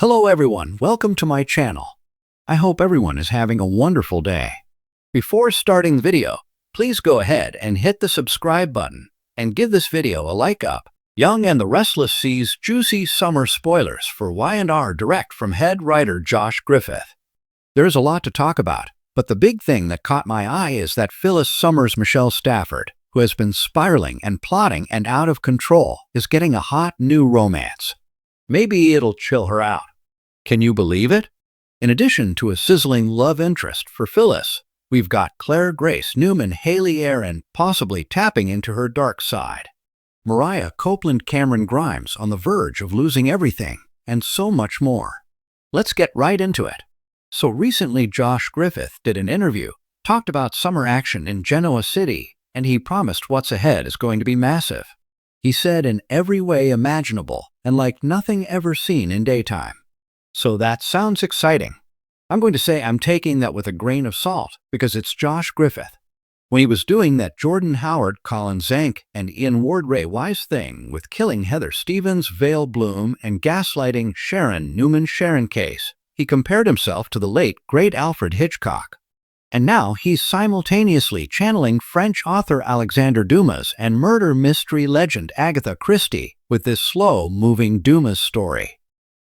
Hello everyone, welcome to my channel. I hope everyone is having a wonderful day. Before starting the video, please go ahead and hit the subscribe button and give this video a like up. Young and the Restless sees juicy summer spoilers for Y&R direct from head writer Josh Griffith. There is a lot to talk about, but the big thing that caught my eye is that Phyllis Summers' Michelle Stafford, who has been spiraling and plotting and out of control, is getting a hot new romance. Maybe it'll chill her out. Can you believe it? In addition to a sizzling love interest for Phyllis, we've got Claire Grace Newman Haley Aaron possibly tapping into her dark side. Mariah Copeland Cameron Grimes on the verge of losing everything, and so much more. Let's get right into it. So recently Josh Griffith did an interview, talked about summer action in Genoa City, and he promised what's ahead is going to be massive. He said in every way imaginable and like nothing ever seen in daytime. So that sounds exciting. I'm going to say I'm taking that with a grain of salt because it's Josh Griffith. When he was doing that Jordan Howard, Colin Zank, and Ian Ward-Ray Wise thing with killing Heather Stevens, Vale Bloom, and gaslighting Sharon Newman Sharon case, he compared himself to the late, great Alfred Hitchcock. And now he's simultaneously channeling French author Alexander Dumas and murder mystery legend Agatha Christie with this slow-moving Dumas story.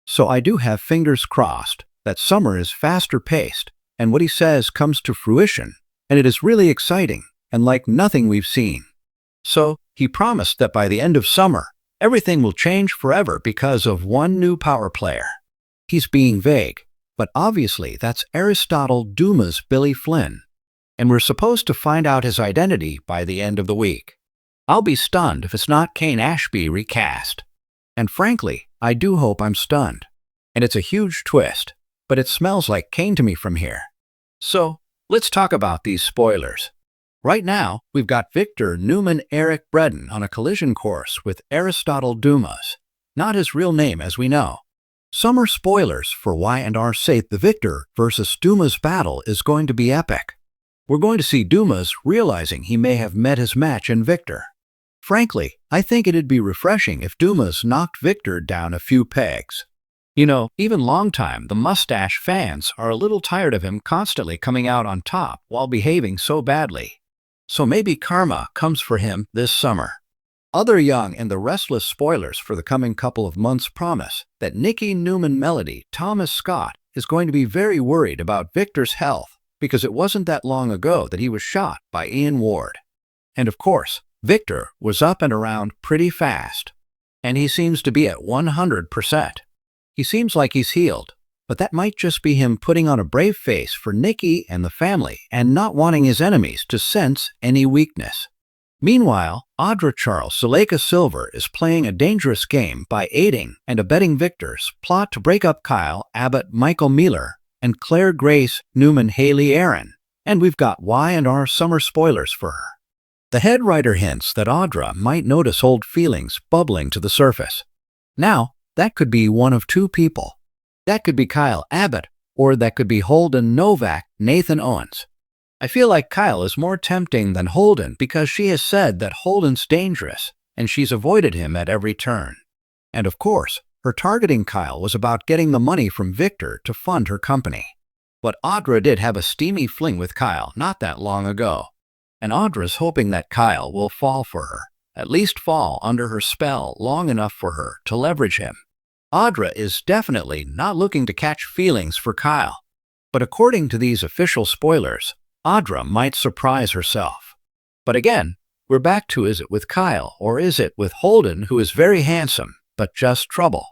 So I do have fingers crossed that summer is faster paced and what he says comes to fruition, and it is really exciting and like nothing we've seen. So he promised that by the end of summer, everything will change forever because of one new power player. He's being vague, but obviously that's Aristotle Dumas' Billy Flynn, and we're supposed to find out his identity by the end of the week. I'll be stunned if it's not Kane Ashby recast. And frankly, I do hope I'm stunned. And it's a huge twist, but it smells like Kane to me from here. So, let's talk about these spoilers. Right now, we've got Victor Newman Eric Bredin on a collision course with Aristotle Dumas, not his real name as we know. Summer spoilers for Y&R say the Victor versus Dumas battle is going to be epic. We're going to see Dumas realizing he may have met his match in Victor. Frankly, I think it'd be refreshing if Dumas knocked Victor down a few pegs. You know, even longtime the mustache fans are a little tired of him constantly coming out on top while behaving so badly. So maybe karma comes for him this summer. Other Young and the Restless spoilers for the coming couple of months promise that Nikki Newman Melody Thomas Scott is going to be very worried about Victor's health because it wasn't that long ago that he was shot by Ian Ward. And of course, Victor was up and around pretty fast, and he seems to be at 100%. He seems like he's healed, but that might just be him putting on a brave face for Nikki and the family and not wanting his enemies to sense any weakness. Meanwhile, Audra Charles Suleika Silver is playing a dangerous game by aiding and abetting Victor's plot to break up Kyle Abbott Michael Mealer and Claire Grace Newman Haley Aaron, and we've got Y&R summer spoilers for her. The head writer hints that Audra might notice old feelings bubbling to the surface. Now, that could be one of two people. That could be Kyle Abbott, or that could be Holden Novak Nathan Owens. I feel like Kyle is more tempting than Holden because she has said that Holden's dangerous, and she's avoided him at every turn. And of course, her targeting Kyle was about getting the money from Victor to fund her company. But Audra did have a steamy fling with Kyle not that long ago. And Audra's hoping that Kyle will fall for her, at least fall under her spell long enough for her to leverage him. Audra is definitely not looking to catch feelings for Kyle. But according to these official spoilers, Audra might surprise herself. But again, we're back to is it with Kyle or is it with Holden, who is very handsome, but just trouble.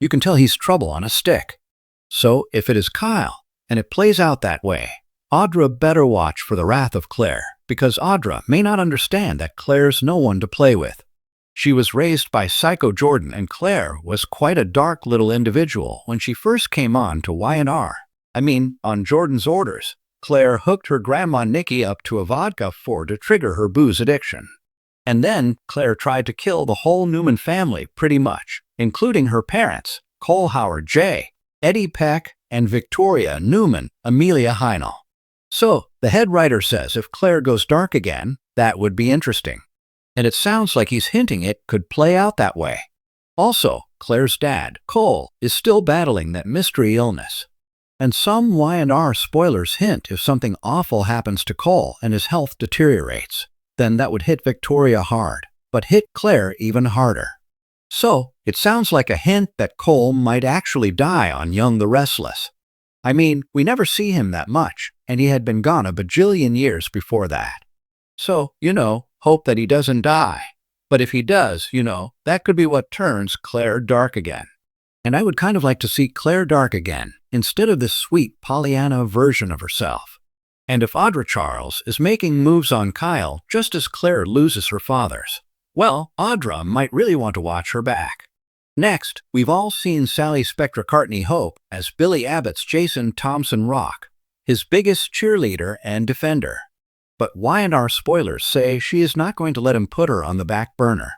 You can tell he's trouble on a stick. So if it is Kyle, and it plays out that way, Audra better watch for the wrath of Claire, because Audra may not understand that Claire's no one to play with. She was raised by Psycho Jordan, and Claire was quite a dark little individual when she first came on to Y&R. I mean, on Jordan's orders, Claire hooked her grandma Nikki up to a vodka to trigger her booze addiction. And then Claire tried to kill the whole Newman family pretty much, including her parents, Cole Howard J., Eddie Peck, and Victoria Newman Amelia Heinel. So, the head writer says if Claire goes dark again, that would be interesting. And it sounds like he's hinting it could play out that way. Also, Claire's dad, Cole, is still battling that mystery illness. And some Y&R spoilers hint if something awful happens to Cole and his health deteriorates, then that would hit Victoria hard, but hit Claire even harder. So, it sounds like a hint that Cole might actually die on Young the Restless. I mean, we never see him that much, and he had been gone a bajillion years before that. So, hope that he doesn't die. But if he does, that could be what turns Claire dark again. And I would kind of like to see Claire dark again, instead of this sweet Pollyanna version of herself. And if Audra Charles is making moves on Kyle just as Claire loses her father's, well, Audra might really want to watch her back. Next, we've all seen Sally Spectra Cartney Hope as Billy Abbott's Jason Thompson Rock, his biggest cheerleader and defender. But Y&R spoilers say she is not going to let him put her on the back burner.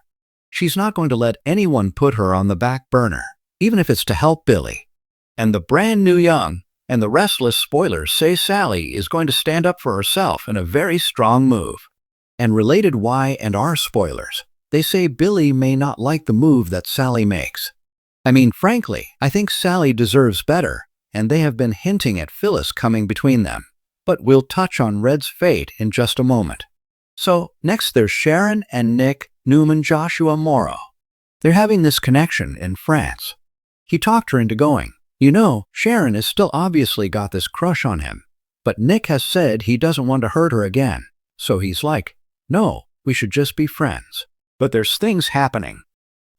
She's not going to let anyone put her on the back burner, even if it's to help Billy. And the brand new Young and the Restless spoilers say Sally is going to stand up for herself in a very strong move. And related Y&R spoilers, they say Billy may not like the move that Sally makes. I mean, frankly, I think Sally deserves better, and they have been hinting at Phyllis coming between them. But we'll touch on Red's fate in just a moment. So, next there's Sharon and Nick Newman Joshua Morrow. They're having this connection in France. He talked her into going. Sharon has still obviously got this crush on him, but Nick has said he doesn't want to hurt her again, so he's like, no, we should just be friends. But there's things happening.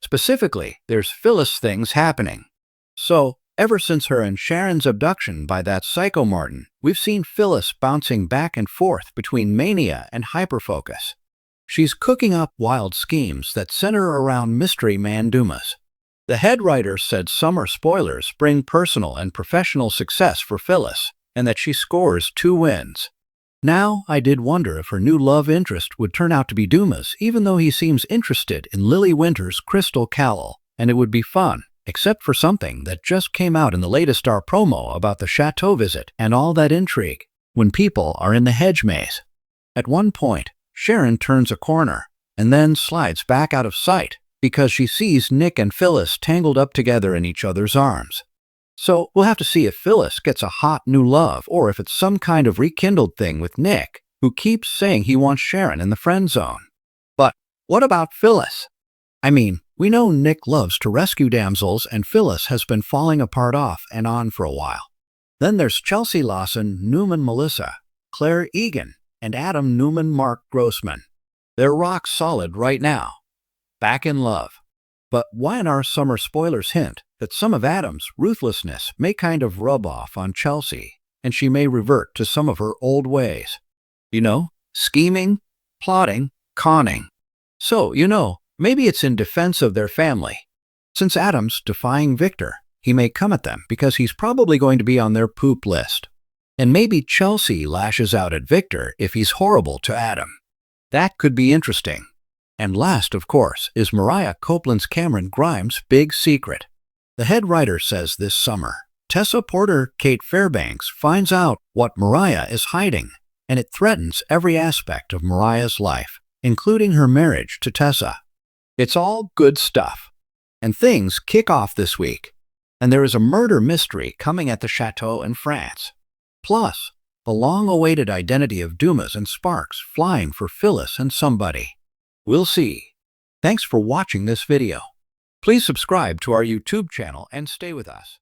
Specifically, there's Phyllis things happening. So, ever since her and Sharon's abduction by that psycho Martin, we've seen Phyllis bouncing back and forth between mania and hyperfocus. She's cooking up wild schemes that center around mystery man Dumas. The head writer said summer spoilers bring personal and professional success for Phyllis, and that she scores 2 wins. Now, I did wonder if her new love interest would turn out to be Dumas, even though he seems interested in Lily Winter's Crystal Cowell, and it would be fun, except for something that just came out in the latest Star promo about the chateau visit and all that intrigue when people are in the hedge maze. At one point, Sharon turns a corner and then slides back out of sight because she sees Nick and Phyllis tangled up together in each other's arms. So we'll have to see if Phyllis gets a hot new love or if it's some kind of rekindled thing with Nick, who keeps saying he wants Sharon in the friend zone. But what about Phyllis? I mean, we know Nick loves to rescue damsels and Phyllis has been falling apart off and on for a while. Then there's Chelsea Lawson, Newman Melissa, Claire Egan, and Adam Newman Mark Grossman. They're rock solid right now. Back in love. But Y&R summer spoilers hint that some of Adam's ruthlessness may kind of rub off on Chelsea, and she may revert to some of her old ways. Scheming, plotting, conning. So, maybe it's in defense of their family. Since Adam's defying Victor, he may come at them because he's probably going to be on their poop list. And maybe Chelsea lashes out at Victor if he's horrible to Adam. That could be interesting. And last, of course, is Mariah Copeland's Cameron Grimes' big secret. The head writer says this summer, Tessa Porter Kate Fairbanks finds out what Mariah is hiding, and it threatens every aspect of Mariah's life, including her marriage to Tessa. It's all good stuff. And things kick off this week, and there is a murder mystery coming at the chateau in France. Plus, the long-awaited identity of Dumas and Sparks flying for Phyllis and somebody. We'll see. Thanks for watching this video. Please subscribe to our YouTube channel and stay with us.